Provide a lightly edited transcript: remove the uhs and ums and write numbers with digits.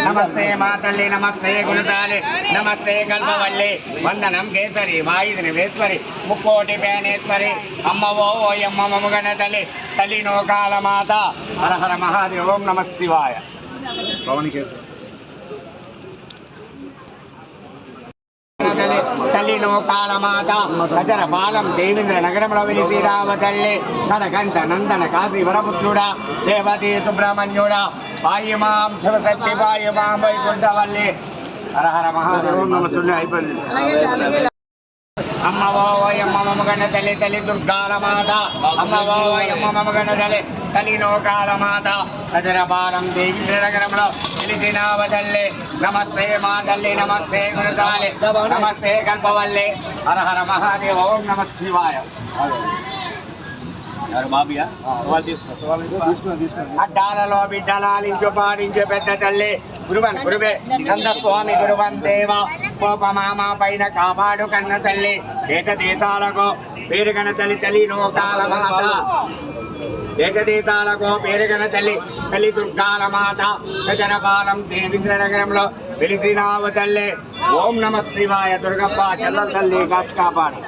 నమస్తే మాతల్లి నమస్తే గుణశాలి నమస్తే కల్పవల్లి వందనం కేసరి వాయుధనేశ్వరి ముక్కోటి పేనేశ్వరి అమ్మవో ఓయమ్మ మమగణ తల్లి తల్లి నోకాల మాత హర హర మహాదేవ ఓం నమ శివాయ. తల్లి నోకాల మాత గజర బాలం దేవేంద్ర నగరంలో వెలిసి రావతల్లి కనకంఠ నందన కాశీ వరపుత్రుడా దేవతీ సుబ్రహ్మణ్యుడా వాయుమాం శివశక్తి వాయుమాం వైకుంఠవల్లి హర హర మహాదేవ నమ శివాయ. అయిపోయింది. అమ్మవో ఓయమ్మ మమగణ తల్లి తల్లి దుర్గాల మాత అమ్మవో ఓయమ్మ మమగణ తల్లి తల్లి నోకాల మాత గజర బాలం దేవేంద్ర నగరంలో వెలిసినావతల్లి నమస్తే మా తల్లి నమస్తే గుణశాలి నమస్తే కల్పవల్లి హర హర మహాదేవ ఓం నమ శివాయ. అడ్డాలలో బిడ్డలాలించు పాడించు పెద్ద తల్లి గురువన్ గురువే నందస్వామి గురువన్ దేవ కోపమామ పైన కాపాడు కన్న తల్లి దేశ దేశాలకు పేరుగన తల్లి తల్లి నోకాల మాత దేశ దేశాలకు పేరుగన తల్లి తల్లి దుర్గాల మాత గజనపాలం దేవేంద్ర నగరంలో వెలిసినావు తల్లి ఓం నమ శివాయ. దుర్గప్ప చల్ల తల్లి కాచి కాపాడు.